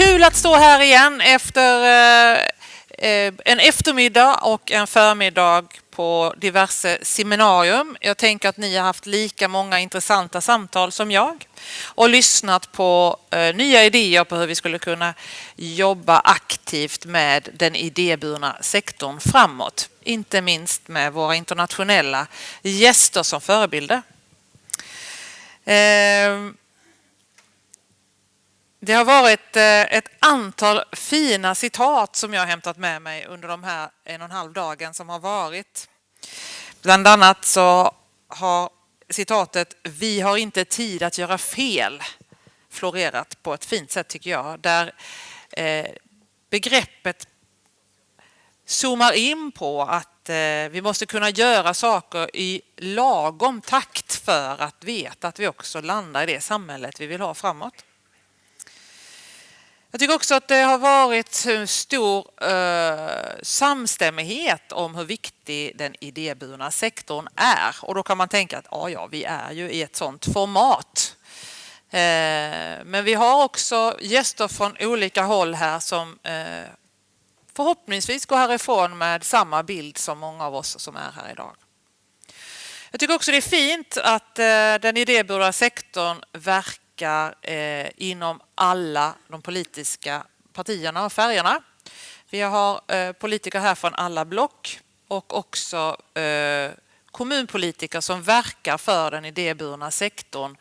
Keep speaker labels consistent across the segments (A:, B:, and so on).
A: Kul att stå här igen efter en eftermiddag och en förmiddag på diverse seminarium. Jag tänker att ni har haft lika många intressanta samtal som jag och lyssnat på nya idéer på hur vi skulle kunna jobba aktivt med den idéburna sektorn framåt. Inte minst med våra internationella gäster som förebilder. Det har varit ett antal fina citat som jag har hämtat med mig under de här 1,5 dagen som har varit. Bland annat så har citatet "Vi har inte tid att göra fel" florerat på ett fint sätt tycker jag. Där begreppet zoomar in på att vi måste kunna göra saker i lagom takt för att veta att vi också landar i det samhället vi vill ha framåt. Jag tycker också att det har varit stor samstämmighet om hur viktig den idéburna sektorn är. Och då kan man tänka att ja, vi är ju i ett sådant format. Men vi har också gäster från olika håll här som förhoppningsvis går härifrån med samma bild som många av oss som är här idag. Jag tycker också det är fint att den idéburna sektorn verkar inom alla de politiska partierna och färgerna. Vi har politiker här från alla block och också kommunpolitiker som verkar för den idéburna sektorn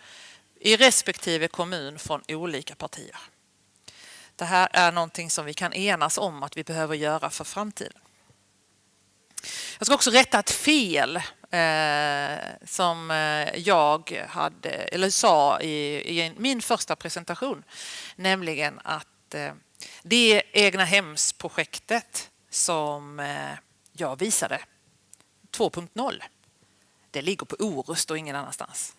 A: i respektive kommun från olika partier. Det här är någonting som vi kan enas om att vi behöver göra för framtiden. Jag ska också rätta ett fel som jag sa i min första presentation, nämligen att det egnahemsprojektet som jag visade 2.0, det ligger på Orust och ingen annanstans.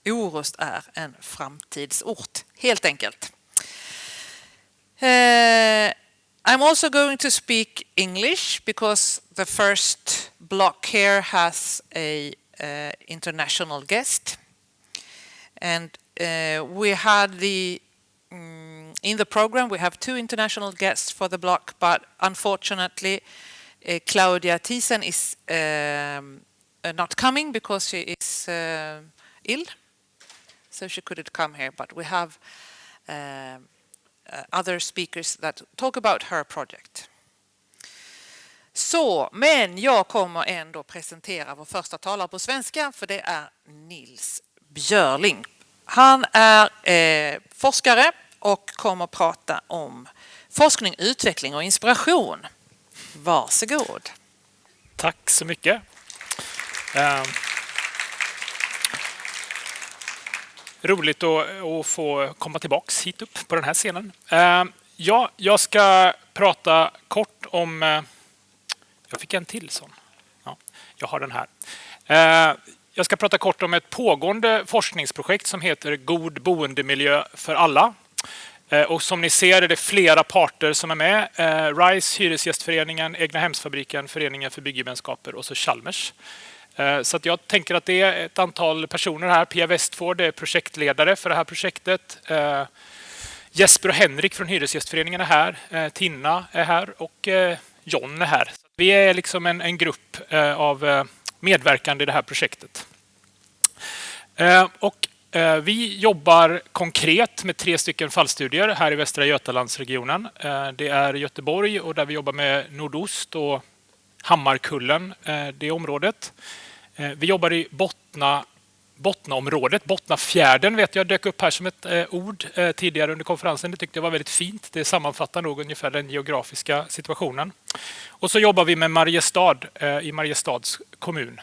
A: Orust är en framtidsort, helt enkelt. I'm also going to speak English because the first block here has a international guest, and we had in the program we have 2 international guests for the block, but unfortunately Claudia Thyssen is not coming because she is ill, so she couldn't come here, but we have other speakers that talk about her project. Men jag kommer ändå presentera vår första talare på svenska, för det är Nils Björling. Han är forskare och kommer prata om forskning, utveckling och inspiration. Varsågod.
B: Tack så mycket. Roligt att få komma tillbaks hit upp på den här scenen. Jag ska prata kort om... Jag fick en till sån. Ja, jag har den här. Jag ska prata kort om ett pågående forskningsprojekt som heter God boendemiljö för alla. Och som ni ser är det flera parter som är med. RISE, Hyresgästföreningen, Egnahemsfabriken, Föreningen för bygggemenskaper och så Chalmers. Så att jag tänker att det är ett antal personer här. Pia Westford är projektledare för det här projektet. Jesper och Henrik från Hyresgästföreningen är här. Tina är här och John är här. Så vi är liksom en grupp av medverkande i det här projektet. Och vi jobbar konkret med 3 stycken fallstudier här i Västra Götalandsregionen. Det är Göteborg och där vi jobbar med Nordost och Hammarkullen, det området. Vi jobbar i Bottnaområdet. Bottnafjärden vet jag dök upp här som ett ord tidigare under konferensen. Det tyckte jag var väldigt fint. Det sammanfattar nog ungefär den geografiska situationen. Och så jobbar vi med Mariestad i Mariestads kommun.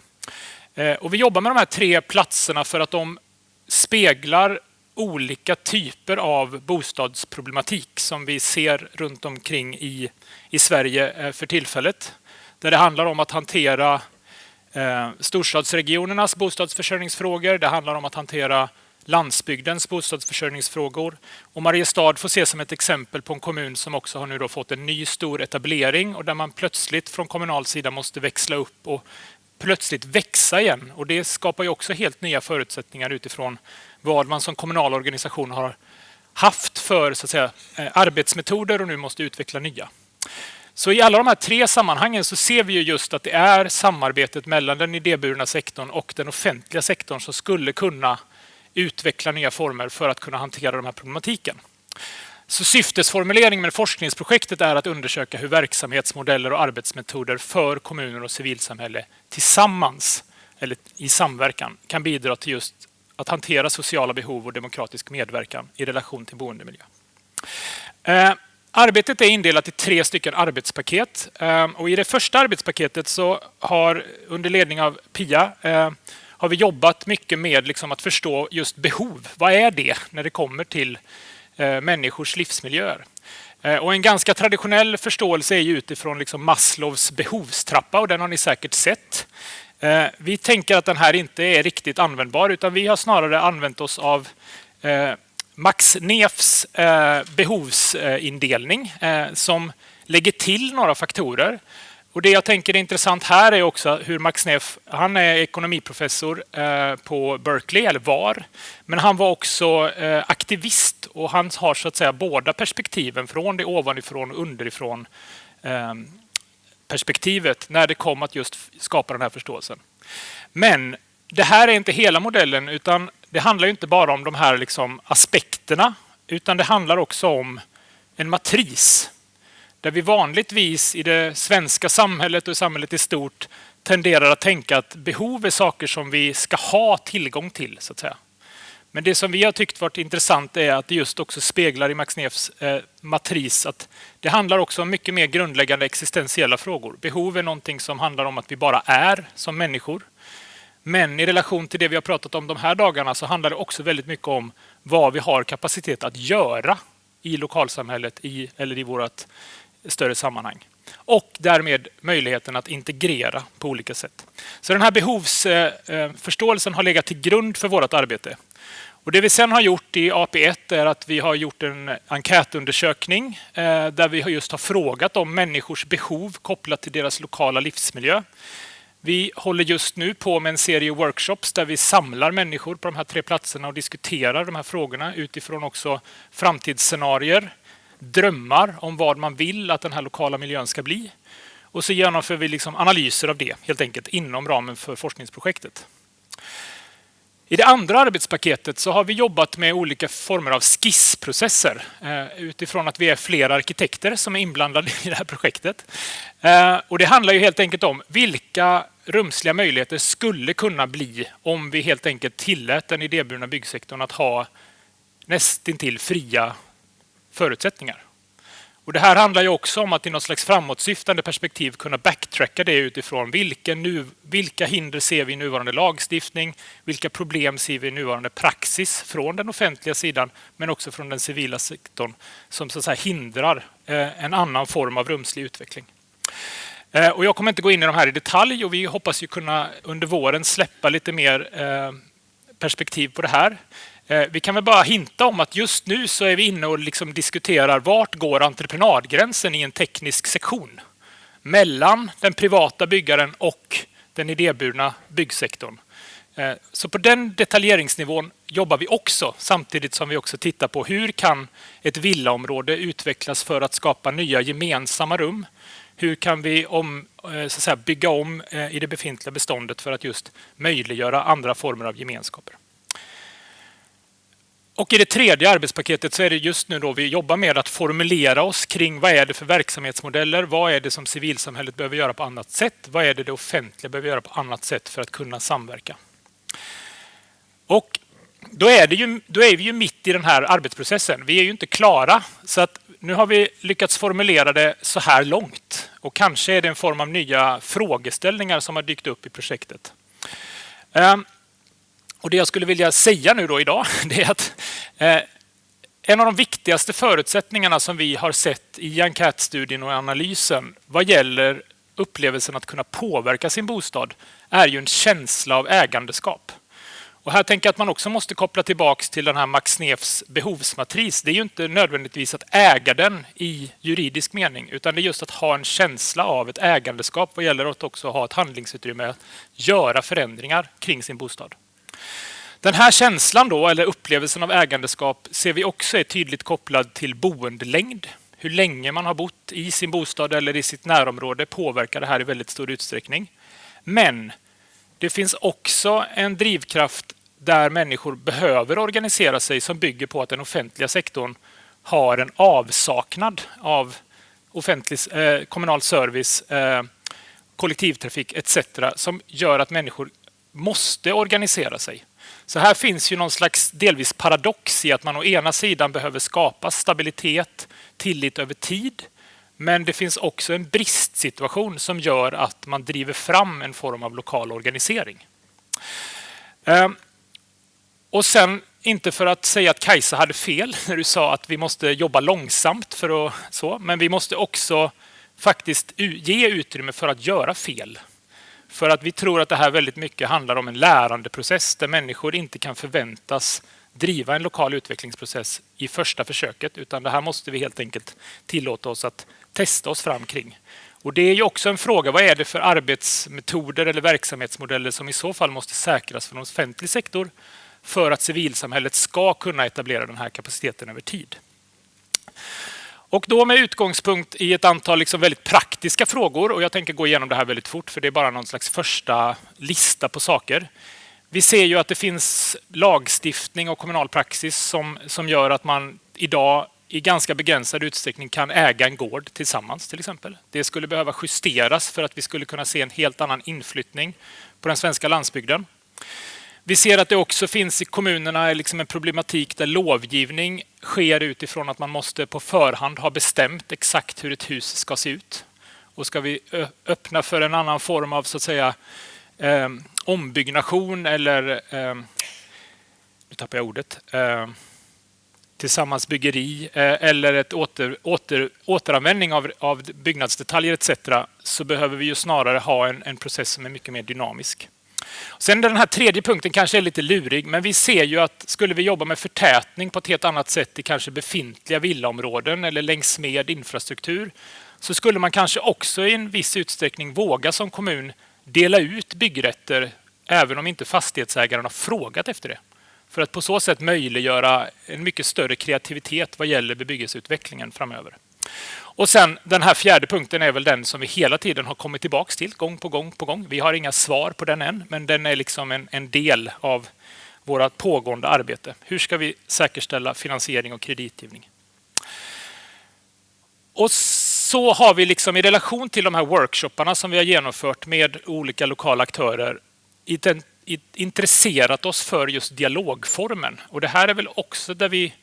B: Och vi jobbar med de här 3 platserna för att de speglar olika typer av bostadsproblematik som vi ser runt omkring i Sverige för tillfället. Där det handlar om att hantera storstadsregionernas bostadsförsörjningsfrågor. Det handlar om att hantera landsbygdens bostadsförsörjningsfrågor. Och Mariestad får ses som ett exempel på en kommun som också har nu då fått en ny stor etablering och där man plötsligt från kommunal sida måste växla upp och plötsligt växa igen. Och det skapar ju också helt nya förutsättningar utifrån vad man som kommunal organisation haft för så att säga, arbetsmetoder och nu måste utveckla nya. Så i alla de här 3 sammanhangen så ser vi ju just att det är samarbetet mellan den idéburna sektorn och den offentliga sektorn som skulle kunna utveckla nya former för att kunna hantera de här problematiken. Så syftesformuleringen med forskningsprojektet är att undersöka hur verksamhetsmodeller och arbetsmetoder för kommuner och civilsamhälle tillsammans eller i samverkan kan bidra till just att hantera sociala behov och demokratisk medverkan i relation till boendemiljö. Arbetet är indelat i 3 stycken arbetspaket och i det första arbetspaketet så har under ledning av Pia har vi jobbat mycket med liksom att förstå just behov. Vad är det när det kommer till människors livsmiljöer? Och en ganska traditionell förståelse är ju utifrån liksom Maslows behovstrappa och den har ni säkert sett. Vi tänker att den här inte är riktigt användbar utan vi har snarare använt oss av Max Neefs behovsindelning som lägger till några faktorer. Och det jag tänker är intressant här är också hur Max Neef, han är ekonomiprofessor på Berkeley, eller var, men han var också aktivist och han har så att säga båda perspektiven från det ovanifrån och underifrån perspektivet när det kom att just skapa den här förståelsen. Men det här är inte hela modellen utan det handlar ju inte bara om de här liksom aspekterna utan det handlar också om en matris där vi vanligtvis i det svenska samhället och i samhället i stort tenderar att tänka att behov är saker som vi ska ha tillgång till så att säga. Men det som vi har tyckt varit intressant är att det just också speglar i Max Neefs matris att det handlar också om mycket mer grundläggande existentiella frågor. Behov är någonting som handlar om att vi bara är som människor. Men i relation till det vi har pratat om de här dagarna så handlar det också väldigt mycket om vad vi har kapacitet att göra i lokalsamhället eller i vårt större sammanhang. Och därmed möjligheten att integrera på olika sätt. Så den här behovsförståelsen har legat till grund för vårt arbete. Och det vi sen har gjort i AP1 är att vi har gjort en enkätundersökning där vi just har frågat om människors behov kopplat till deras lokala livsmiljö. Vi håller just nu på med en serie workshops där vi samlar människor på de här 3 platserna och diskuterar de här frågorna utifrån också framtidsscenarier, drömmar om vad man vill att den här lokala miljön ska bli. Och så genomför vi liksom analyser av det helt enkelt inom ramen för forskningsprojektet. I det andra arbetspaketet så har vi jobbat med olika former av skissprocesser utifrån att vi är flera arkitekter som är inblandade i det här projektet. Och det handlar ju helt enkelt om vilka rumsliga möjligheter skulle kunna bli om vi helt enkelt tillät den idéburna byggsektorn att ha nästintill fria förutsättningar. Och det här handlar ju också om att i något slags framåtsyftande perspektiv kunna backtracka det utifrån vilka hinder ser vi i nuvarande lagstiftning, vilka problem ser vi i nuvarande praxis från den offentliga sidan men också från den civila sektorn som så att säga hindrar en annan form av rumslig utveckling. Och jag kommer inte gå in i de här i detalj och vi hoppas ju kunna under våren släppa lite mer perspektiv på det här. Vi kan väl bara hinta om att just nu så är vi inne och liksom diskuterar vart går entreprenadgränsen i en teknisk sektion mellan den privata byggaren och den idéburna byggsektorn. Så på den detaljeringsnivån jobbar vi också samtidigt som vi också tittar på hur kan ett villaområde utvecklas för att skapa nya gemensamma rum. Hur kan vi så att säga, bygga om i det befintliga beståndet för att just möjliggöra andra former av gemenskaper. Och i det tredje arbetspaketet så är det just nu då vi jobbar med att formulera oss kring vad är det för verksamhetsmodeller, vad är det som civilsamhället behöver göra på annat sätt, vad är det offentliga behöver göra på annat sätt för att kunna samverka. Och då är vi ju mitt i den här arbetsprocessen. Vi är ju inte klara så att nu har vi lyckats formulera det så här långt och kanske är det en form av nya frågeställningar som har dykt upp i projektet. Och det jag skulle vilja säga nu då idag det är att en av de viktigaste förutsättningarna som vi har sett i enkätstudien och analysen vad gäller upplevelsen att kunna påverka sin bostad är ju en känsla av ägandeskap. Och här tänker jag att man också måste koppla tillbaks till den här Max Neefs behovsmatris. Det är ju inte nödvändigtvis att äga den i juridisk mening utan det är just att ha en känsla av ett ägandeskap vad gäller att också ha ett handlingsutrymme att göra förändringar kring sin bostad. Den här känslan då, eller upplevelsen av ägandeskap, ser vi också är tydligt kopplad till boendelängd. Hur länge man har bott i sin bostad eller i sitt närområde påverkar det här i väldigt stor utsträckning. Men det finns också en drivkraft där människor behöver organisera sig som bygger på att den offentliga sektorn har en avsaknad av offentlig, kommunal service, kollektivtrafik etc. som gör att människor måste organisera sig. Så här finns ju någon slags delvis paradox i att man å ena sidan behöver skapa stabilitet, tillit över tid. Men det finns också en bristsituation som gör att man driver fram en form av lokal organisering. Och sen, inte för att säga att Kajsa hade fel när du sa att vi måste jobba långsamt för att så, men vi måste också faktiskt ge utrymme för att göra fel. För att vi tror att det här väldigt mycket handlar om en lärandeprocess där människor inte kan förväntas driva en lokal utvecklingsprocess i första försöket, utan det här måste vi helt enkelt tillåta oss att testa oss fram kring. Och det är ju också en fråga, vad är det för arbetsmetoder eller verksamhetsmodeller som i så fall måste säkras för en offentlig sektor för att civilsamhället ska kunna etablera den här kapaciteten över tid. Och då med utgångspunkt i ett antal liksom väldigt praktiska frågor, och jag tänker gå igenom det här väldigt fort för det är bara någon slags första lista på saker. Vi ser ju att det finns lagstiftning och kommunal praxis som gör att man idag i ganska begränsad utsträckning kan äga en gård tillsammans till exempel. Det skulle behöva justeras för att vi skulle kunna se en helt annan inflyttning på den svenska landsbygden. Vi ser att det också finns i kommunerna liksom en problematik där lovgivning sker utifrån att man måste på förhand ha bestämt exakt hur ett hus ska se ut. Och ska vi öppna för en annan form av så att säga ombyggnation eller nu tappar jag ordet tillsammansbyggeri eller ett återanvändning av byggnadsdetaljer etc. så behöver vi ju snarare ha en process som är mycket mer dynamisk. Sen den här tredje punkten kanske är lite lurig, men vi ser ju att skulle vi jobba med förtätning på ett helt annat sätt i kanske befintliga villaområden eller längs med infrastruktur så skulle man kanske också i en viss utsträckning våga som kommun dela ut byggrätter även om inte fastighetsägaren har frågat efter det. För att på så sätt möjliggöra en mycket större kreativitet vad gäller bebyggelseutvecklingen framöver. Och sen den här fjärde punkten är väl den som vi hela tiden har kommit tillbaka till gång på gång på gång. Vi har inga svar på den än, men den är liksom en del av vårt pågående arbete. Hur ska vi säkerställa finansiering och kreditgivning? Och så har vi liksom i relation till de här workshopparna som vi har genomfört med olika lokala aktörer intresserat oss för just dialogformen. Och det här är väl också där vi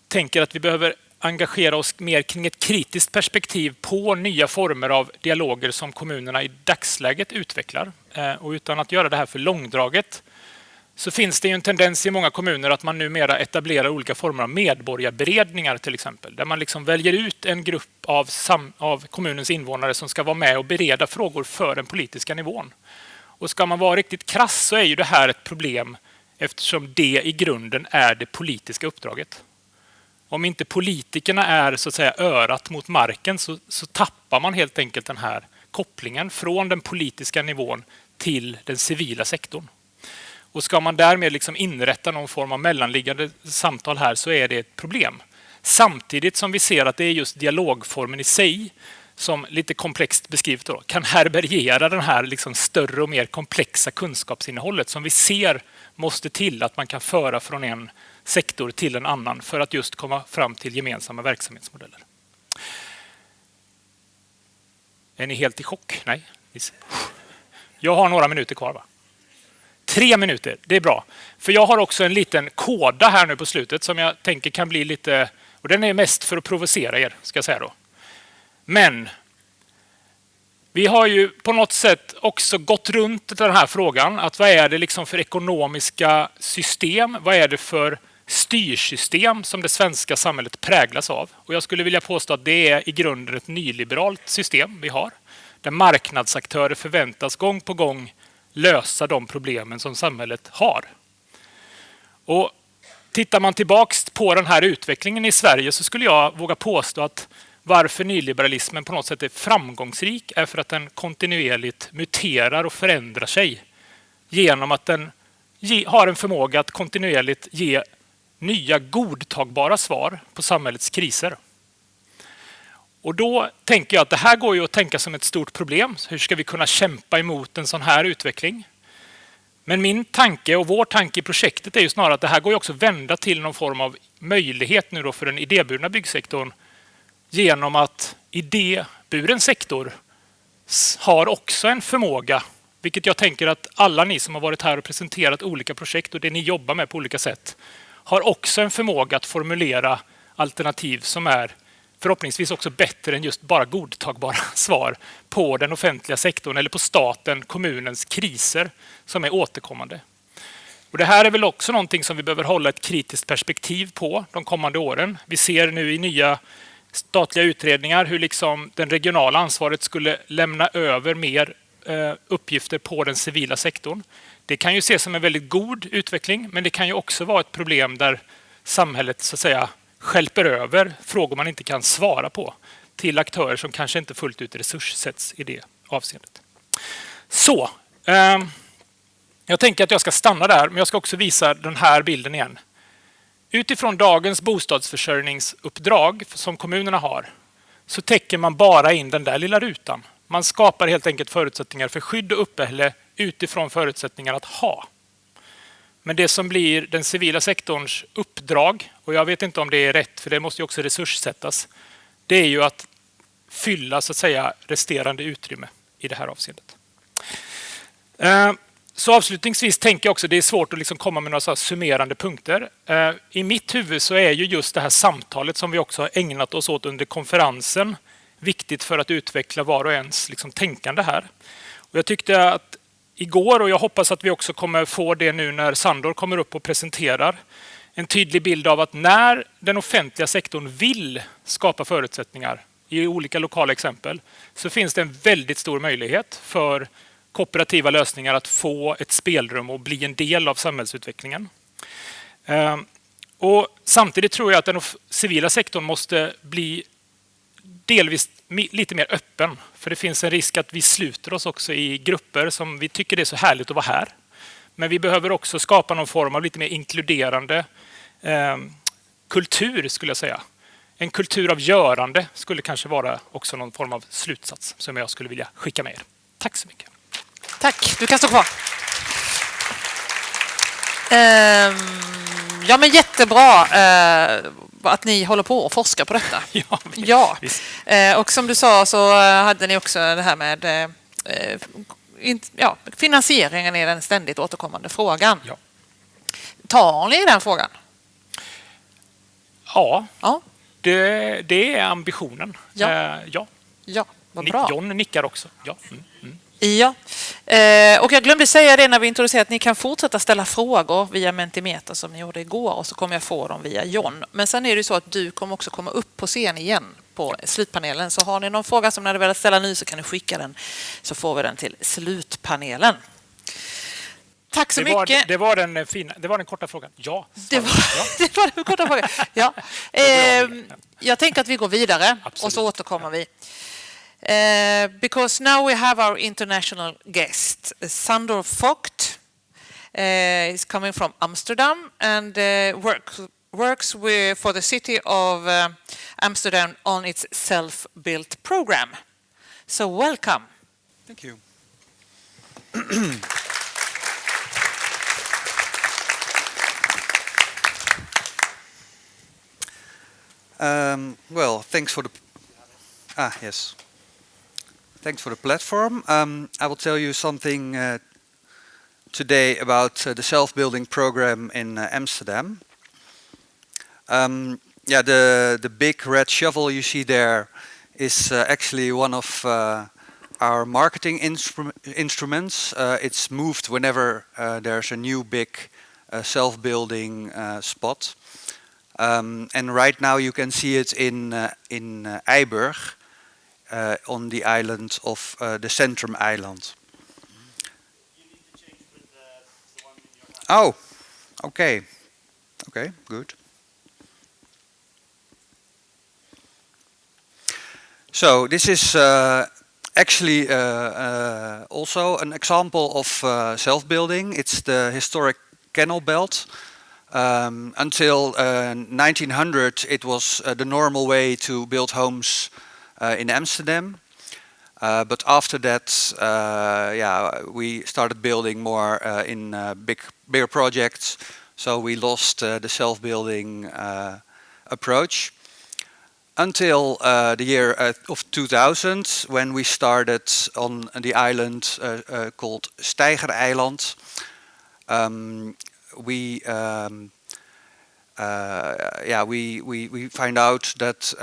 B: tänker att vi behöver engagera oss mer kring ett kritiskt perspektiv på nya former av dialoger som kommunerna i dagsläget utvecklar. Och utan att göra det här för långdraget så finns det ju en tendens i många kommuner att man numera etablerar olika former av medborgarberedningar till exempel. Där man liksom väljer ut en grupp av kommunens invånare som ska vara med och bereda frågor för den politiska nivån. Och ska man vara riktigt krass så är ju det här ett problem eftersom det i grunden är det politiska uppdraget. Om inte politikerna är så att säga örat mot marken så tappar man helt enkelt den här kopplingen från den politiska nivån till den civila sektorn. Och ska man därmed liksom inrätta någon form av mellanliggande samtal här så är det ett problem. Samtidigt som vi ser att det är just dialogformen i sig som lite komplext beskrivet då, kan härbärgera den här liksom större och mer komplexa kunskapsinnehållet som vi ser måste till att man kan föra från en sektor till en annan för att just komma fram till gemensamma verksamhetsmodeller. Är ni helt i chock? Nej. Jag har några minuter kvar va? 3 minuter, det är bra. För jag har också en liten koda här nu på slutet som jag tänker kan bli lite, och den är mest för att provocera er, ska jag säga då. Men vi har ju på något sätt också gått runt den här frågan. Att vad är det liksom för ekonomiska system? Vad är det för styrsystem som det svenska samhället präglas av? Och jag skulle vilja påstå att det är i grunden ett nyliberalt system vi har. Där marknadsaktörer förväntas gång på gång lösa de problemen som samhället har. Och tittar man tillbaks på den här utvecklingen i Sverige så skulle jag våga påstå att varför nyliberalismen på något sätt är framgångsrik är för att den kontinuerligt muterar och förändrar sig genom att den har en förmåga att kontinuerligt ge nya godtagbara svar på samhällets kriser. Och då tänker jag att det här går ju att tänka som ett stort problem. Hur ska vi kunna kämpa emot en sån här utveckling? Men min tanke och vår tanke i projektet är ju snarare att det här går ju också att vända till någon form av möjlighet nu då för den idéburna byggsektorn genom att idéburen sektor har också en förmåga, vilket jag tänker att alla ni som har varit här och presenterat olika projekt och det ni jobbar med på olika sätt har också en förmåga att formulera alternativ som är förhoppningsvis också bättre än just bara godtagbara svar på den offentliga sektorn eller på staten, kommunens kriser som är återkommande. Och det här är väl också någonting som vi behöver hålla ett kritiskt perspektiv på de kommande åren. Vi ser nu i nya statliga utredningar hur liksom den regionala ansvaret skulle lämna över mer uppgifter på den civila sektorn. Det kan ju ses som en väldigt god utveckling, men det kan ju också vara ett problem där samhället så att säga stjälper över frågor man inte kan svara på till aktörer som kanske inte fullt ut resurssätts i det avseendet. Så, jag tänker att jag ska stanna där, men jag ska också visa den här bilden igen. Utifrån dagens bostadsförsörjningsuppdrag som kommunerna har så täcker man bara in den där lilla rutan. Man skapar helt enkelt förutsättningar för skydd och uppehälle utifrån förutsättningar att ha. Men det som blir den civila sektorns uppdrag, och jag vet inte om det är rätt för det måste ju också resurssättas, det är ju att fylla så att säga resterande utrymme i det här avseendet. Så avslutningsvis tänker jag också att det är svårt att liksom komma med några så här summerande punkter. I mitt huvud så är ju just det här samtalet som vi också har ägnat oss åt under konferensen viktigt för att utveckla var och ens liksom tänkande här. Och jag tyckte att igår, och jag hoppas att vi också kommer få det nu när Sandor kommer upp och presenterar, en tydlig bild av att när den offentliga sektorn vill skapa förutsättningar i olika lokala exempel så finns det en väldigt stor möjlighet för kooperativa lösningar att få ett spelrum och bli en del av samhällsutvecklingen. Och samtidigt tror jag att den civila sektorn måste bli delvis lite mer öppen. För det finns en risk att vi sluter oss också i grupper som vi tycker det är så härligt att vara här. Men vi behöver också skapa någon form av lite mer inkluderande kultur skulle jag säga. En kultur av görande skulle kanske vara också någon form av slutsats som jag skulle vilja skicka med er. Tack så mycket.
A: Tack, du kan stå kvar. Ja, men jättebra att ni håller på och forskar på detta. Ja. Och som du sa så hade ni också det här med finansieringen är den ständigt återkommande frågan.
B: Ja.
A: Tar ni den frågan?
B: Ja. Det är ambitionen.
A: Ja, vad bra.
B: John nickar också. Ja.
A: Ja, och jag glömde säga det när vi introducerade att ni kan fortsätta ställa frågor via Mentimeter som ni gjorde igår och så kommer jag få dem via John. Men sen är det så att du kommer också komma upp på scen igen på slutpanelen. Så har ni någon fråga som ni hade velat ställa nu så kan ni skicka den så får vi den till slutpanelen. Tack så mycket.
B: Det var den korta frågan. Ja.
A: Det var den korta frågan. Ja. Jag tänker att vi går vidare. Absolut. Och så återkommer vi. Because now we have our international guest, Sander Voogt. He's coming from Amsterdam and works for the city of Amsterdam on its self-built program. So welcome.
C: Thank you. Well, thanks for the... yes. Thanks for the platform. I will tell you something today about the self-building program in Amsterdam. The big red shovel you see there is actually one of our marketing instruments. It's moved whenever there's a new big self-building spot. And right now you can see it in Eiburg. On the island of the Centrum Island.
D: You need to change with the one in your hand.
C: Oh, okay. Okay, good. So this is actually also an example of self-building. It's the historic canal belt. Until 1900, it was the normal way to build homes in Amsterdam. But after that, we started building more in bigger projects. So we lost the self-building approach until the year of 2000, when we started on the island called Steigereiland. We find out that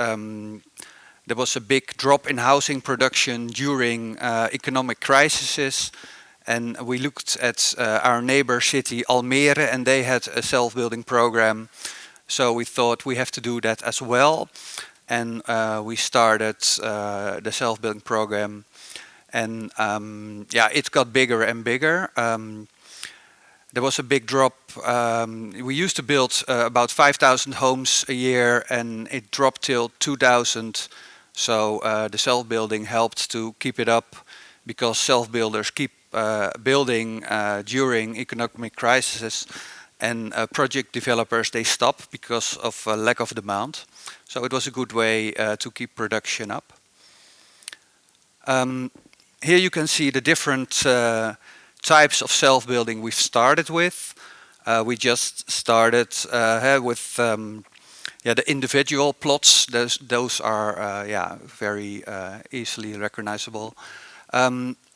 C: there was a big drop in housing production during economic crises, and we looked at our neighbor city Almere, and they had a self-building program. So we thought we have to do that as well, and we started the self-building program, and it got bigger and bigger. There was a big drop. We used to build about 5,000 homes a year, and it dropped till 2,000. So the self-building helped to keep it up, because self-builders keep building during economic crises, and project developers, they stop because of lack of demand. So it was a good way to keep production up. Here you can see the different types of self-building we've started with. We just started with the individual plots. Those are very easily recognizable.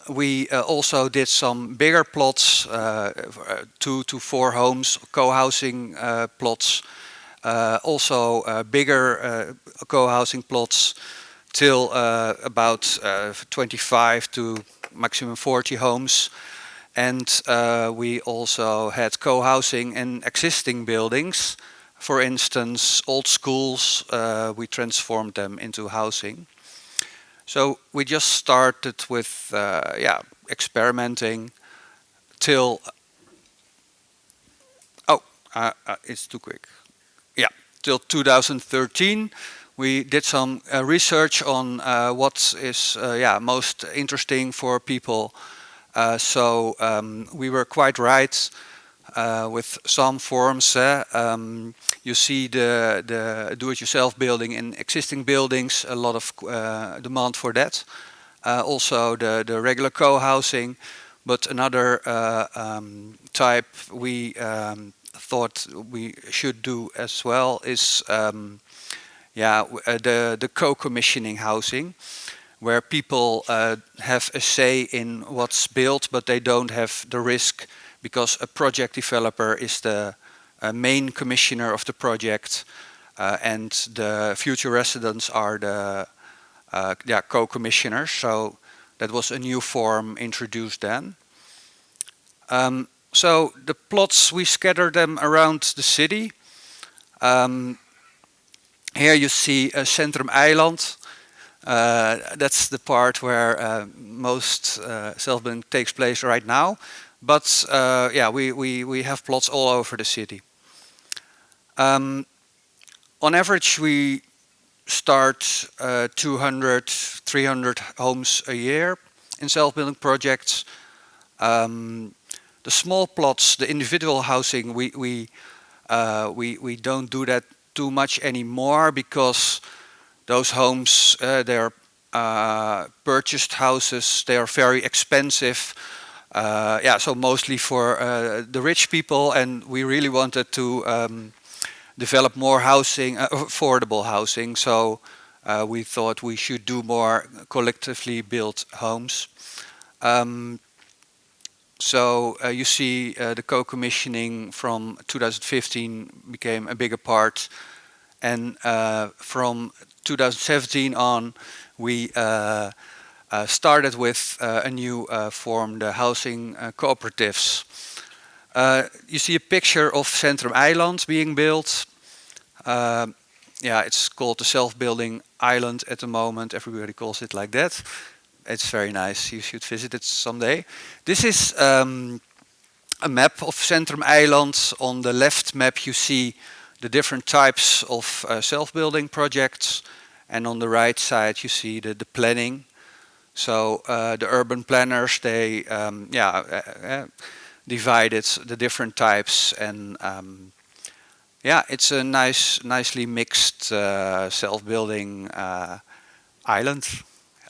C: We also did some bigger plots, 2 to 4 homes, co-housing plots. Also bigger co-housing plots till about 25 to maximum 40 homes. And we also had co-housing in existing buildings. For instance, old schools, we transformed them into housing. So we just started with experimenting till, it's too quick. Yeah, till 2013. We did some research on what is most interesting for people. So we were quite right with some forms. You see the do-it-yourself building in existing buildings, a lot of demand for that. Also the regular co-housing, but another type we thought we should do as well is the co-commissioning housing, where people have a say in what's built, but they don't have the risk, because a project developer is the main commissioner of the project, and the future residents are the co-commissioners. So that was a new form introduced then. So the plots, we scattered them around the city. Here you see Centrum Eiland. That's the part where most self-building takes place right now. But we have plots all over the city. On average, we start 200, 300 homes a year in self-building projects. The small plots, the individual housing, we don't do that too much anymore, because those homes, they're purchased houses, they are very expensive. So mostly for the rich people, and we really wanted to develop more housing, affordable housing. So we thought we should do more collectively built homes. So you see the co-commissioning from 2015 became a bigger part, and from 2017 on we started with a new form, the housing cooperatives. You see a picture of Centrum Eiland being built. It's called the self-building island at the moment. Everybody calls it like that. It's very nice. You should visit it someday. This is a map of Centrum Eiland. On the left map you see the different types of self-building projects, and on the right side you see the planning. So the urban planners, they divided the different types, and yeah, it's a nicely mixed self-building island,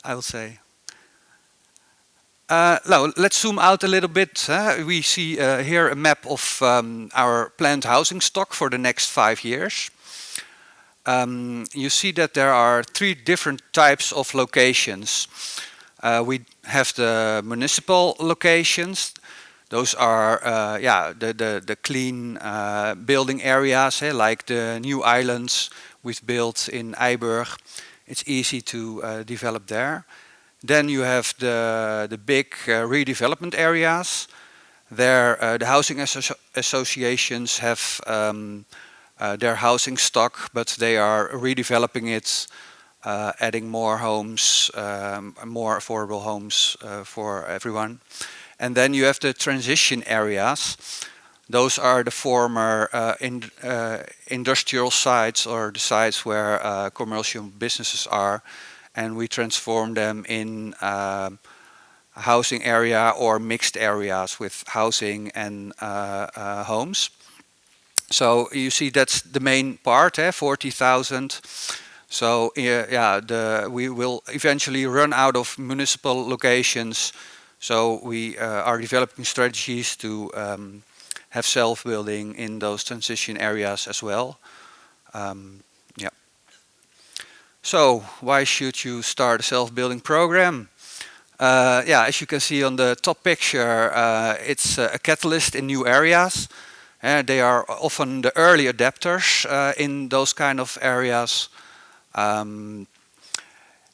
C: I would say. Now, let's zoom out a little bit. We see here a map of our planned housing stock for the next 5 years. You see that there are 3 different types of locations. We have the municipal locations. Those are the clean building areas, like the new islands we've built in Eiburg. It's easy to develop there. Then you have the big redevelopment areas. There, the housing associations have their housing stock, but they are redeveloping it, adding more homes, more affordable homes for everyone. And then you have the transition areas. Those are the former industrial sites, or the sites where commercial businesses are, and we transform them in housing area or mixed areas with housing and homes. So you see that's the main part, 40,000. So we will eventually run out of municipal locations. So we are developing strategies to have self-building in those transition areas as well. So why should you start a self-building program? As you can see on the top picture, it's a catalyst in new areas. They are often the early adapters in those kind of areas.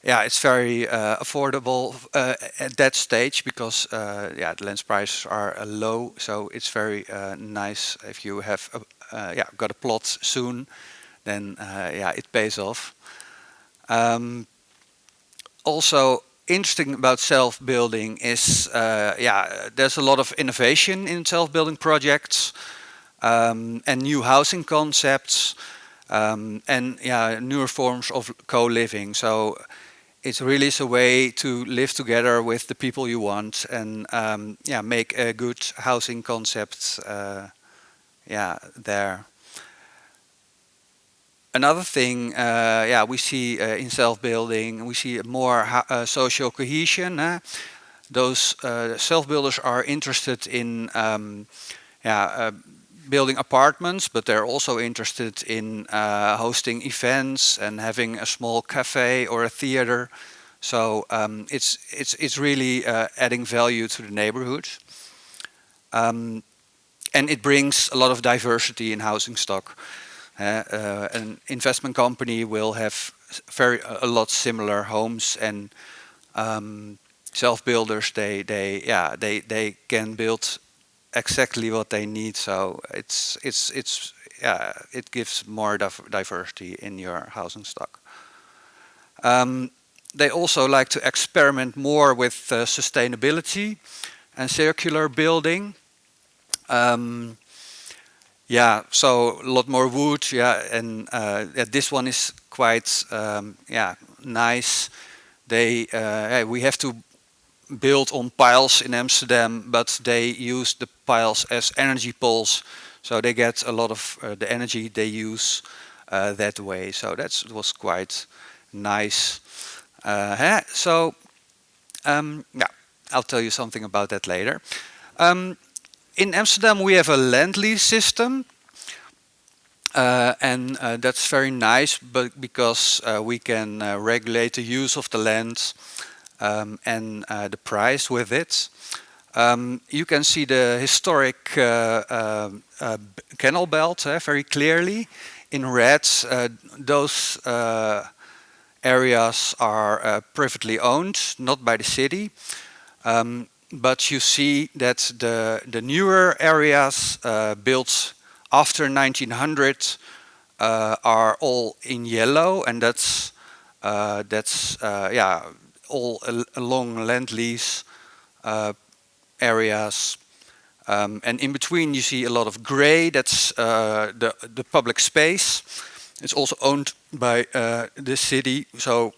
C: It's very affordable at that stage because the land prices are low. So it's very nice if you have got a plot soon, then it pays off. Also interesting about self-building is there's a lot of innovation in self-building projects, and new housing concepts, and newer forms of co-living. So it really is a way to live together with the people you want, and make a good housing concept there. Another thing we see in self-building, we see more social cohesion. Those self-builders are interested in building apartments, but they're also interested in hosting events and having a small cafe or a theater. So it's really adding value to the neighborhood. And it brings a lot of diversity in housing stock. An investment company will have a lot similar homes, and self-builders they can build exactly what they need. So it gives more diversity in your housing stock. They also like to experiment more with sustainability and circular building. So a lot more wood, and this one is quite nice. We have to build on piles in Amsterdam, but they use the piles as energy poles, so they get a lot of the energy they use that way. So that was quite nice. I'll tell you something about that later. In Amsterdam, we have a land lease system, and that's very nice, but because we can regulate the use of the land and the price with it. You can see the historic canal belt very clearly. In red, those areas are privately owned, not by the city. But you see that the newer areas built after 1900 are all in yellow, and that's all along land lease areas. And in between you see a lot of gray. That's the public space. It's also owned by the city, so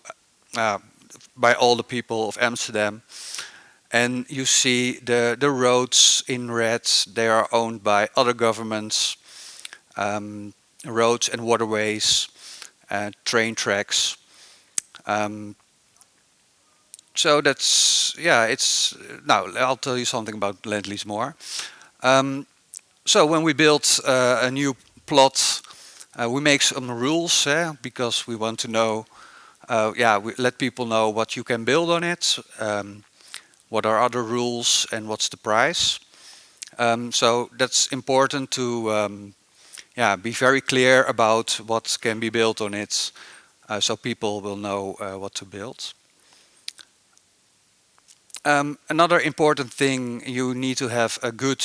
C: by all the people of Amsterdam. And you see the roads in red, they are owned by other governments, roads and waterways, train tracks. So that's, yeah, it's, now I'll tell you something about land lease more. So when we build a new plot, we make some rules, because we want to know, we let people know what you can build on it, what are other rules, and what's the price. So that's important to be very clear about what can be built on it, so people will know what to build. Another important thing, you need to have a good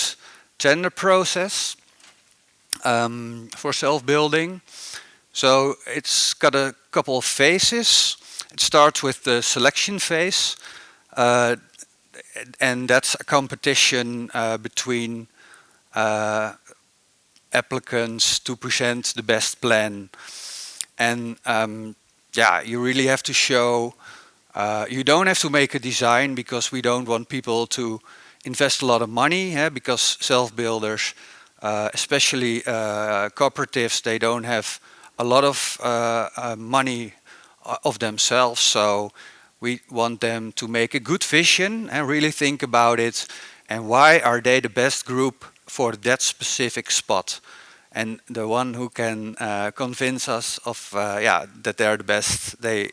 C: tender process for self-building. So it's got a couple of phases. It starts with the selection phase, and that's a competition between applicants to present the best plan. And you really have to show, you don't have to make a design, because we don't want people to invest a lot of money, because self-builders, especially cooperatives, they don't have a lot of money of themselves. So we want them to make a good vision and really think about it, and why are they the best group for that specific spot. And the one who can convince us of that they're the best, they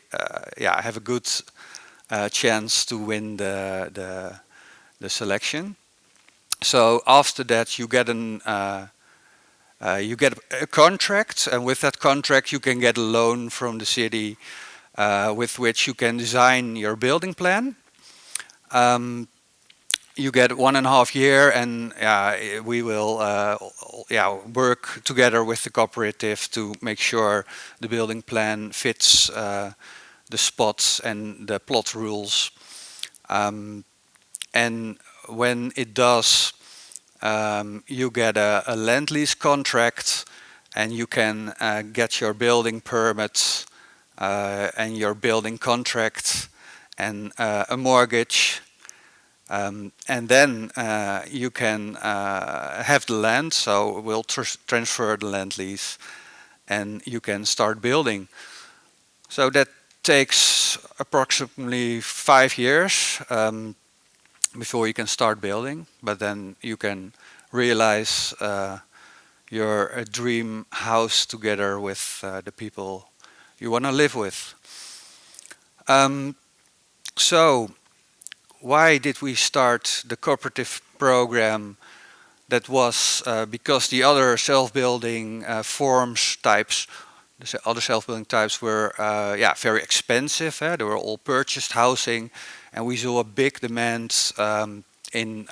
C: have a good chance to win the selection. So after that, you get a contract, and with that contract you can get a loan from the city, with which you can design your building plan. You get 1.5 years, and we will work together with the cooperative to make sure the building plan fits the spots and the plot rules. And when it does, you get a land lease contract, and you can get your building permit and your building contract and a mortgage. And then you can have the land, so we'll transfer the land lease, and you can start building. So that takes approximately 5 years before you can start building, but then you can realize your dream house together with the people you want to live with. So why did we start the cooperative program? That was because the other self-building forms types, the other self-building types were very expensive. They were all purchased housing, and we saw a big demand in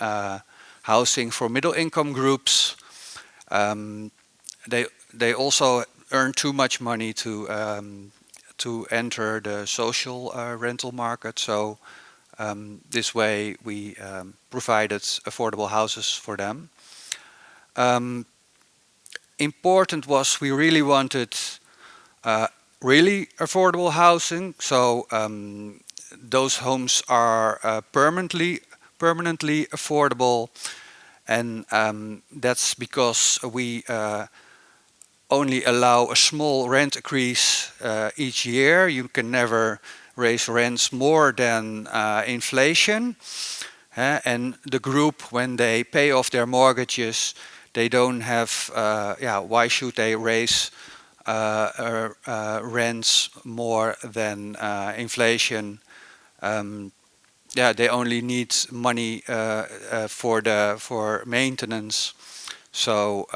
C: housing for middle-income groups. They also earn too much money to enter the social rental market. So this way we provided affordable houses for them. Important was we really wanted really affordable housing. So those homes are permanently affordable, and that's because we only allow a small rent increase each year. You can never raise rents more than inflation. And the group, when they pay off their mortgages, they don't have, why should they raise rents more than inflation? They only need money for maintenance. So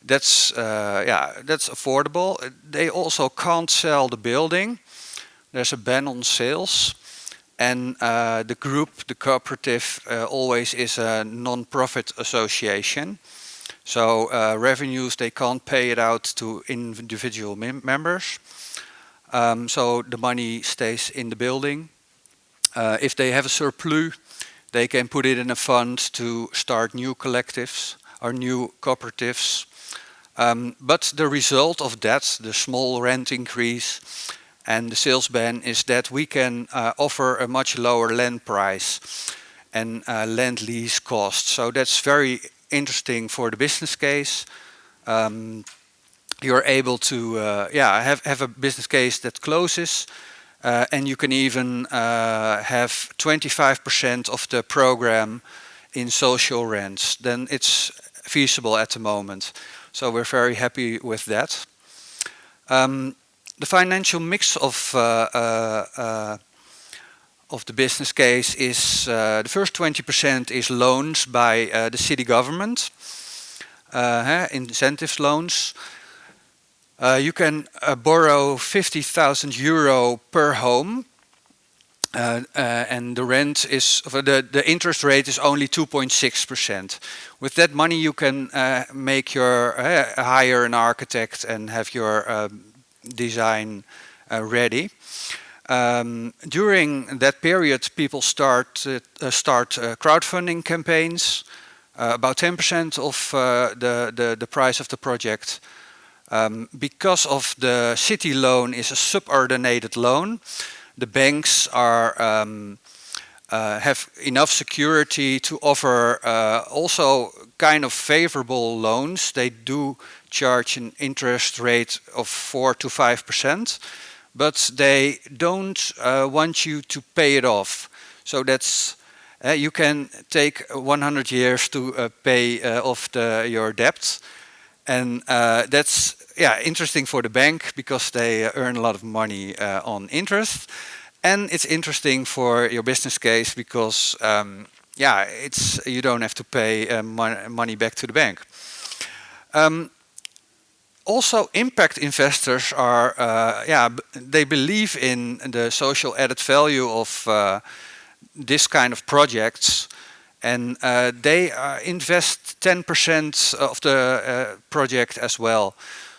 C: that's affordable. They also can't sell the building. There's a ban on sales. And the group, the cooperative, always is a non-profit association. So revenues, they can't pay it out to individual members. So the money stays in the building. If they have a surplus, they can put it in a fund to start new collectives or new cooperatives. But the result of that, the small rent increase And the sales ban is that we can offer a much lower land price and land lease cost. So that's very interesting for the business case. You're able to have a business case that closes, and you can even have 25% of the program in social rents. Then it's feasible at the moment. So we're very happy with that. The financial mix of the business case is the first 20% is loans by the city government, incentives loans. You can borrow 50,000 euro per home, and the rent is the interest rate is only 2.6%. With that money, you can make your hire an architect and have your design ready. During that period, people start crowdfunding campaigns. About 10% of the price of the project. Because of the city loan is a subordinated loan, the banks are have enough security to offer also kind of favorable loans. They do charge an interest rate of 4 to 5%, but they don't want you to pay it off. So that's you can take 100 years to pay off your debt, and that's interesting for the bank because they earn a lot of money on interest, and it's interesting for your business case because it's you don't have to pay money back to the bank. Also, impact investors are they believe in the social added value of this kind of projects, and they invest 10% of the project as well.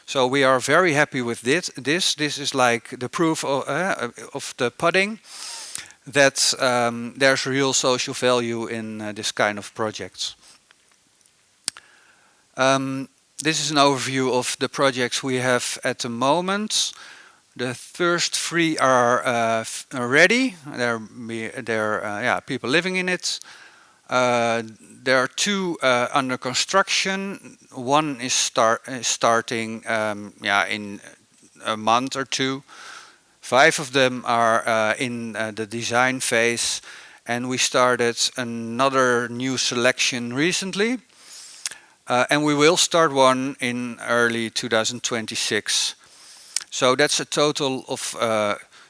C: So we are very happy with this. This is like the proof of the pudding that there's real social value in this kind of projects. This is an overview of the projects we have at the moment. The first 3 are ready. There are people living in it. There are 2 under construction. One is starting in a month or 2. 5 of them are in the design phase, and we started another new selection recently. And we will start one in early 2026. So that's a total of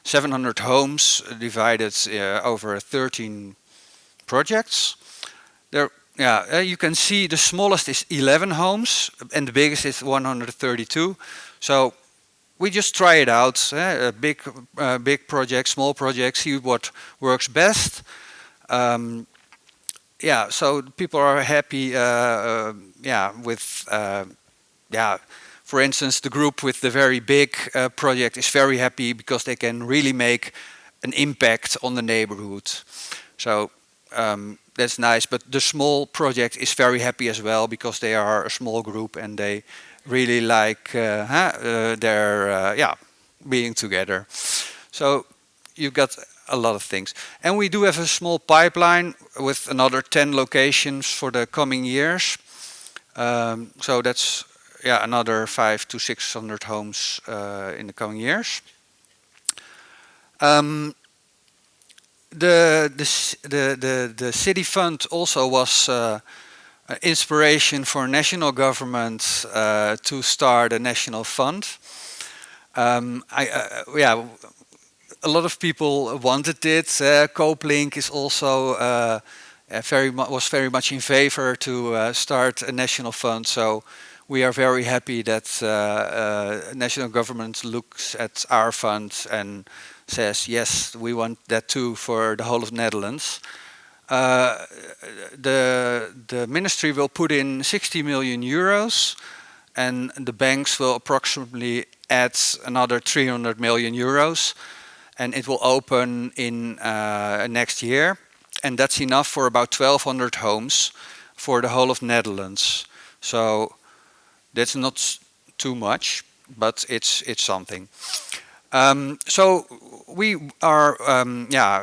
C: 700 homes divided over 13 projects. You can see the smallest is 11 homes and the biggest is 132. So we just try it out. Big projects, small projects, see what works best. So people are happy. For instance, the group with the very big project is very happy because they can really make an impact on the neighborhood. So that's nice. But the small project is very happy as well because they are a small group and they really like their being together. So you've got a lot of things. And we do have a small pipeline with another 10 locations for the coming years. So that's another 500 to 600 homes in the coming years. The city fund also was inspiration for national government to start a national fund. A lot of people wanted it. Cooplink is also was very much in favor to start a national fund. So we are very happy that national government looks at our fund and says, yes, we want that too for the whole of Netherlands. The ministry will put in 60 million euros and the banks will approximately add another 300 million euros. And it will open in next year. And that's enough for about 1,200 homes for the whole of Netherlands. So that's not too much, but it's something. So we are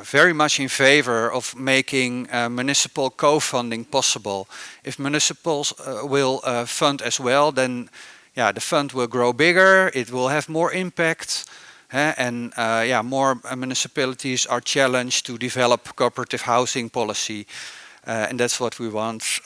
C: very much in favor of making municipal co-funding possible. If municipals will fund as well, then the fund will grow bigger, it will have more impact, and more municipalities are challenged to develop cooperative housing policy, and that's what we want.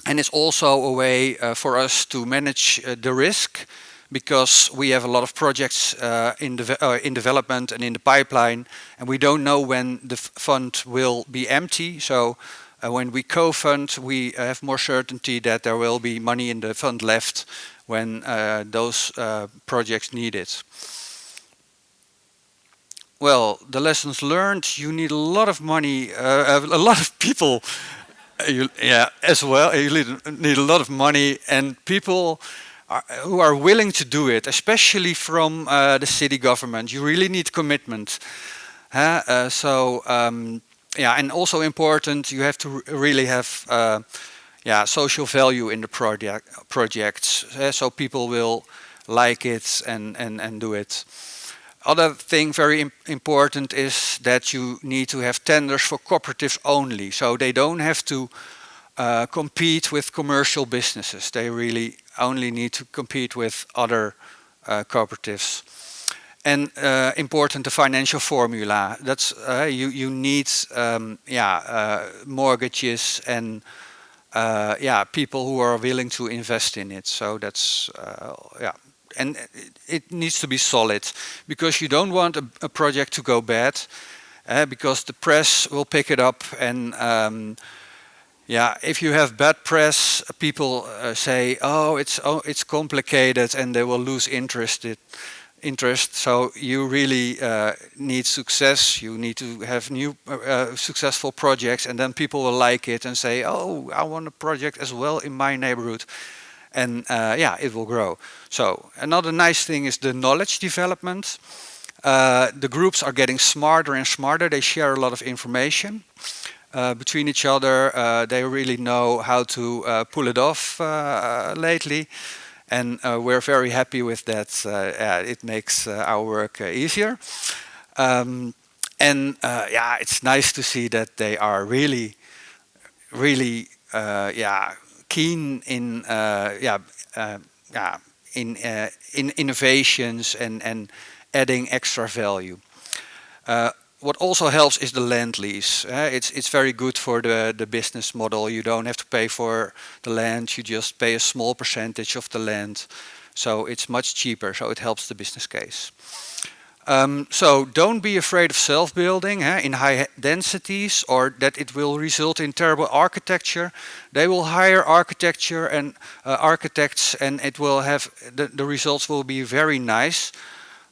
C: And it's also a way for us to manage the risk, because we have a lot of projects in development and in the pipeline, and we don't know when the fund will be empty. So when we co-fund, we have more certainty that there will be money in the fund left when those projects need it. Well, the lessons learned: you need a lot of money, a lot of people. As well. You need a lot of money and people who are willing to do it, especially from the city government. You really need commitment. And also important, you have to really have social value in the projects, so people will like it and do it. Other thing very important is that you need to have tenders for cooperatives only, so they don't have to compete with commercial businesses. They really only need to compete with other cooperatives. And important, the financial formula. That's you need mortgages and people who are willing to invest in it. So that's and it needs to be solid, because you don't want a project to go bad, because the press will pick it up, and if you have bad press, people say, oh, it's complicated, and they will lose interest. So you really need success. You need to have new successful projects, and then people will like it and say, oh, I want a project as well in my neighborhood. And it will grow. So another nice thing is the knowledge development. The groups are getting smarter and smarter. They share a lot of information between each other. They really know how to pull it off lately. And we're very happy with that. It makes our work easier. It's nice to see that they are really keen in innovations and adding extra value. What also helps is the land lease. It's very good for the business model. You don't have to pay for the land. You just pay a small percentage of the land. So it's much cheaper. So it helps the business case. So don't be afraid of self-building in high densities, or that it will result in terrible architecture. They will hire architecture and architects, and it will have the results will be very nice.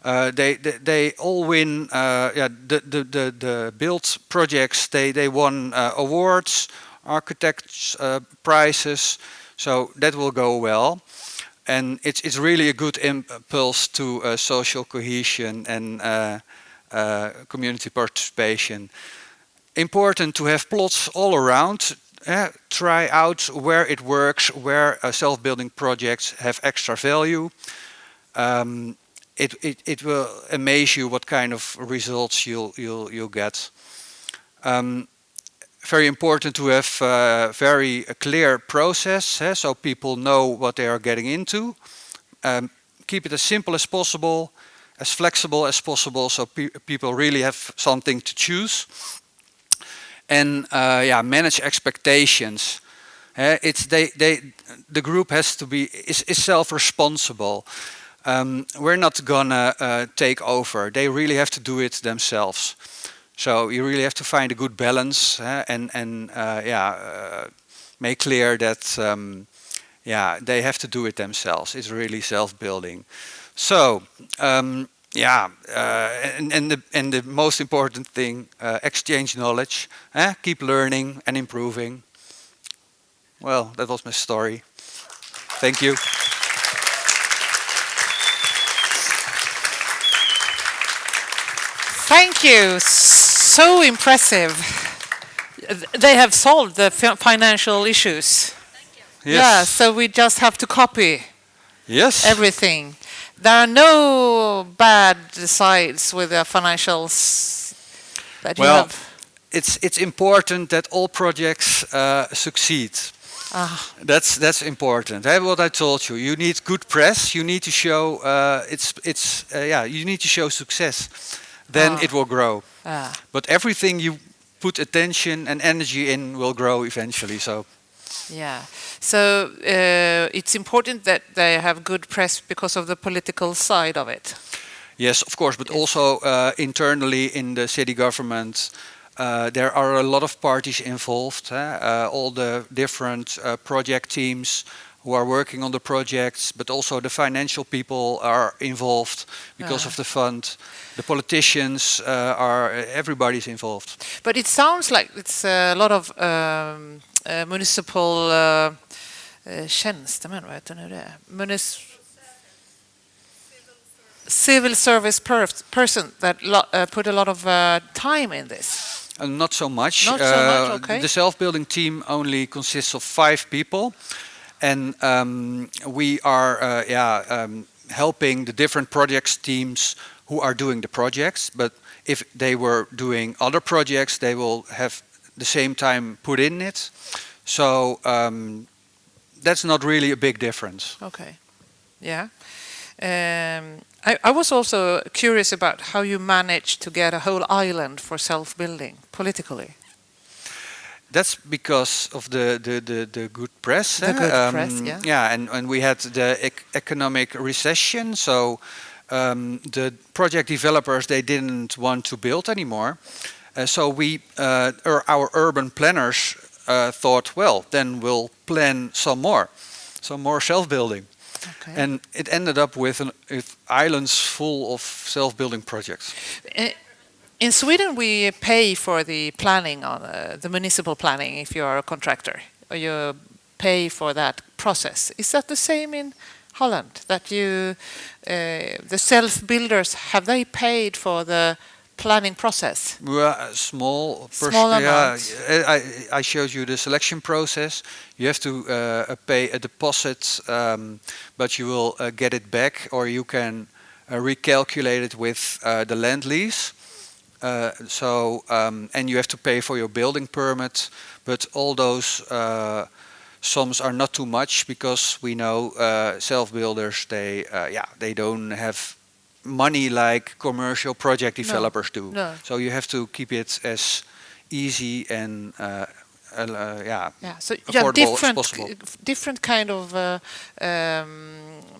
C: They all win. The built projects, they won awards, architects prizes. So that will go well. And it's really a good impulse to social cohesion and community participation. Important to have plots all around. Try out where it works, where self-building projects have extra value. It will amaze you what kind of results you'll get. Very important to have a very clear process, so people know what they are getting into. Keep it as simple as possible, as flexible as possible, so people really have something to choose. And manage expectations. The group has to be is self-responsible. We're not gonna take over. They really have to do it themselves. So you really have to find a good balance and make clear that they have to do it themselves. It's really self-building. So and the most important thing, exchange knowledge, keep learning and improving. Well, that was my story. Thank you.
A: Thank you. So impressive. They have solved the financial issues.
C: Yes.
A: Yeah, so we just have to copy
C: Yes.
A: everything. there are no bad sides with the financials that you
C: Well,
A: have.
C: it's important that all projects succeed. That's important. What I told you, you need good press. You need to show you need to show success. Then it will grow. But everything you put attention and energy in will grow eventually. So
A: Yeah. So it's important that they have good press because of the political side of it.
C: yes, of course, but also internally in the city government. There are a lot of parties involved, all the different project teams who are working on the projects, but also the financial people are involved because of the fund. The politicians everybody's involved.
A: But it sounds like it's a lot of municipal tjänstemän, vad heter nu det? Civil service person that put a lot of time in this.
C: Not so much.
A: Not so much, okay.
C: The self-building team only consists of 5 people, and we are helping the different projects teams who are doing the projects. But if they were doing other projects, they will have the same time put in it. So that's not really a big difference.
A: Okay. Yeah. I was also curious about how you managed to get a whole island for self-building politically.
C: That's because of the good press.
A: The good press, yeah.
C: Yeah, and we had the economic recession, so the project developers, they didn't want to build anymore. So our urban planners thought, well, then we'll plan some more self-building.
A: Okay.
C: And it ended up with islands full of self-building projects.
A: In Sweden, we pay for the planning on the municipal planning if you are a contractor, or you pay for that process. Is that the same in Holland? That the self-builders, have they paid for the planning process?
C: Well, small
A: amounts.
C: I showed you the selection process. You have to pay a deposit, but you will get it back, or you can recalculate it with the land lease. And you have to pay for your building permit. But all those sums are not too much, because we know self-builders, they don't have money like commercial project developers do.
A: No.
C: So you have to keep it as easy and
A: So you have
C: affordable as possible.
A: different kind of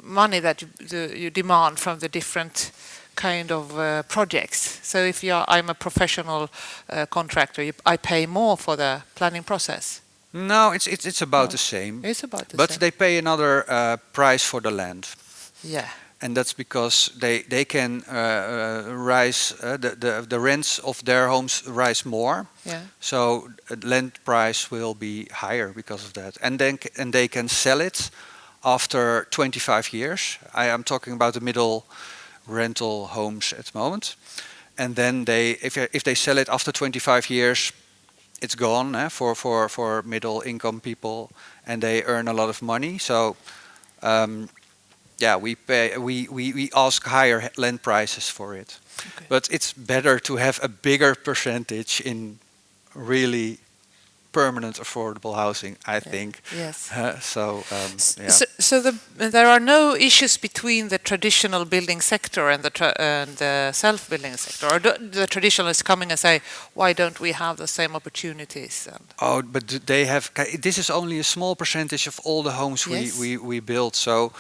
A: money that you demand from the different kind of projects. So if I'm a professional contractor, I pay more for the planning process.
C: No, it's about the same.
A: It's about the
C: But
A: same.
C: they pay another price for the land.
A: Yeah.
C: And that's because they can rise the rents of their homes rise more.
A: Yeah.
C: So land price will be higher because of that. And they can sell it after 25 years. I am talking about the middle rental homes at the moment. And then if they sell it after 25 years, it's gone for middle income people, and they earn a lot of money. So we ask higher land prices for it.
A: Okay.
C: But it's better to have a bigger percentage in really permanent affordable housing, I think.
A: Yes.
C: So
A: there are no issues between the traditional building sector and the self-building sector, or the traditional is coming and say, why don't we have the same opportunities?
C: but they have. This is only a small percentage of all the homes
A: Yes.
C: we build. So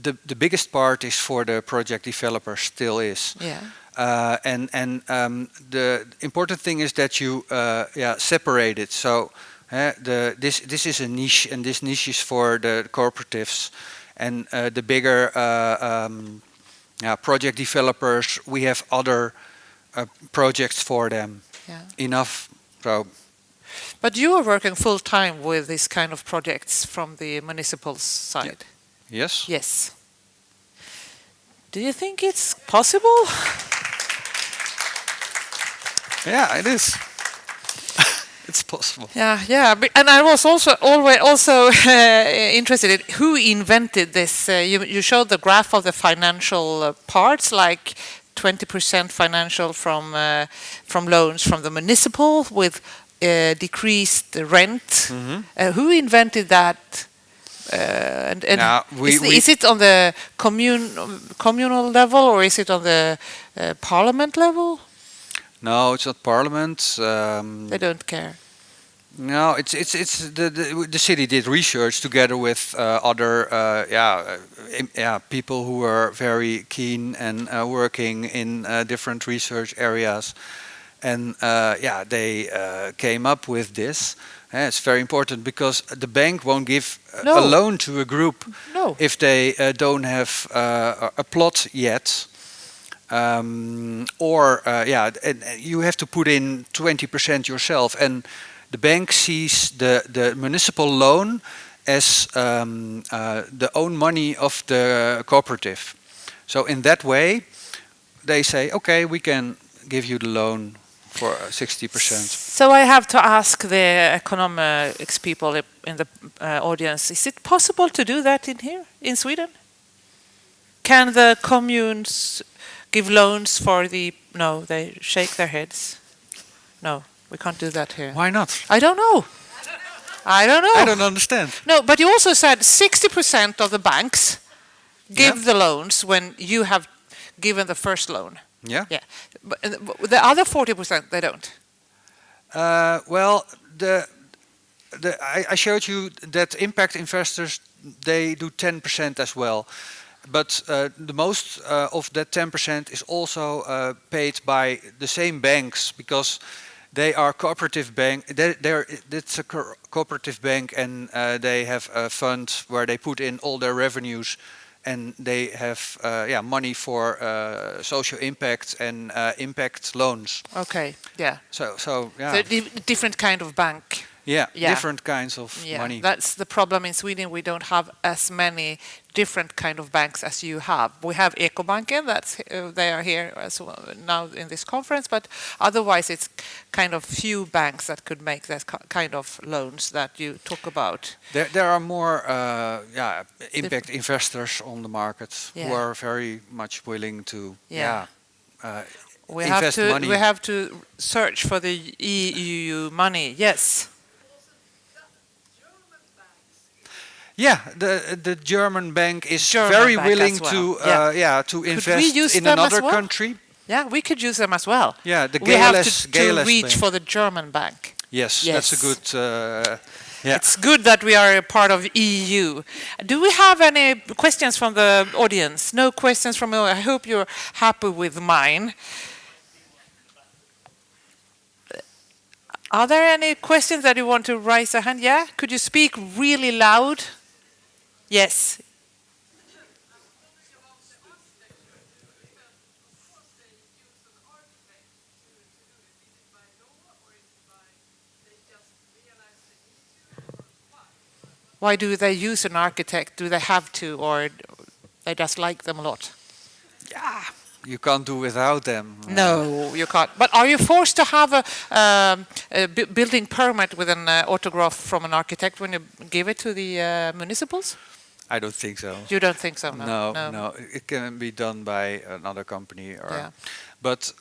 C: the biggest part is for the project developers, still is.
A: Yeah.
C: The important thing is that you separate it. So this is a niche, and this niche is for the cooperatives, and the bigger project developers, we have other projects for them.
A: Yeah.
C: Enough. So
A: But you are working full time with this kind of projects from the municipal side.
C: yes.
A: Yes. Do you think it's possible?
C: Yeah, it is. it's possible.
A: Yeah. And I was also interested in who invented this. You showed the graph of the financial parts, like 20% financial from loans from the municipal with decreased rent. Who invented that? And
C: Now,
A: is it on the communal level or is it on the parliament level?
C: No, it's not parliament.
A: They don't care.
C: No, it's the city did research together with other people who are very keen and working in different research areas, and they came up with this. It's very important because the bank won't give a loan to a group if they don't have a plot yet. And you have to put in 20% yourself, and the bank sees the municipal loan as the own money of the cooperative. So in that way, they say, okay, we can give you the loan for 60%.
A: So I have to ask the economics people in the audience, is it possible to do that in Sweden? Can the communes give loans for no, they shake their heads. No, we can't do that here.
C: Why not?
A: I don't know. I
C: don't understand.
A: No, but you also said 60% of the banks give the loans when you have given the first loan.
C: Yeah.
A: But the other 40%, they don't.
C: Well, I showed you that impact investors, they do 10% as well. But the most of that 10% is also paid by the same banks because they are cooperative bank. It's a cooperative bank, and they have a fund where they put in all their revenues, and they have money for social impact and impact loans.
A: Okay. Yeah.
C: So
A: Different kind of bank.
C: Yeah, different kinds of money.
A: That's the problem in Sweden. We don't have as many different kind of banks as you have. We have Ekobanken, they are here as well now in this conference, but otherwise it's kind of few banks that could make that kind of loans that you talk about.
C: There are more impact investors on the market who are very much willing to invest money.
A: We have to search for the EU money. Yes.
C: Yeah, the German bank is very willing to invest in another country.
A: Yeah, we could use them as well.
C: Yeah,
A: we have to reach
C: bank.
A: for the German bank.
C: Yes, that's a good.
A: It's good that we are a part of EU. Do we have any questions from the audience? No questions from. I hope you're happy with mine. Are there any questions that you want to raise a hand? Yeah, could you speak really loud? Yes. Why do they use an architect? Do they have to, or they just like them a lot?
C: Yeah, you can't do without them.
A: No, you can't. But are you forced to have a building permit with an autograph from an architect when you give it to the municipals?
C: I don't think so.
A: You don't think so?
C: No. It can be done by another company. But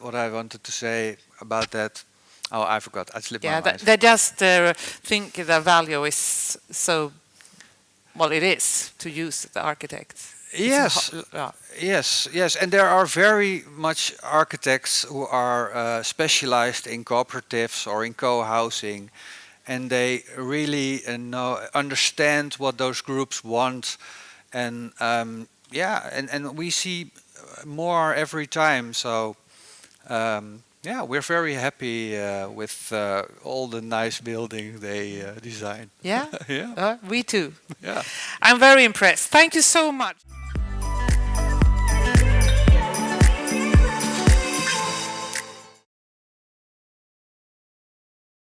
C: what I wanted to say about that. Oh, I forgot. I slipped my mind.
A: They just think the value is so. Well, it is to use the architect.
C: Yes, and there are very much architects who are specialized in cooperatives or in co-housing, and they really understand what those groups want, and and we see more every time. So we're very happy with all the nice buildings they design.
A: Yeah,
C: yeah,
A: we too.
C: Yeah,
A: I'm very impressed. Thank you so much.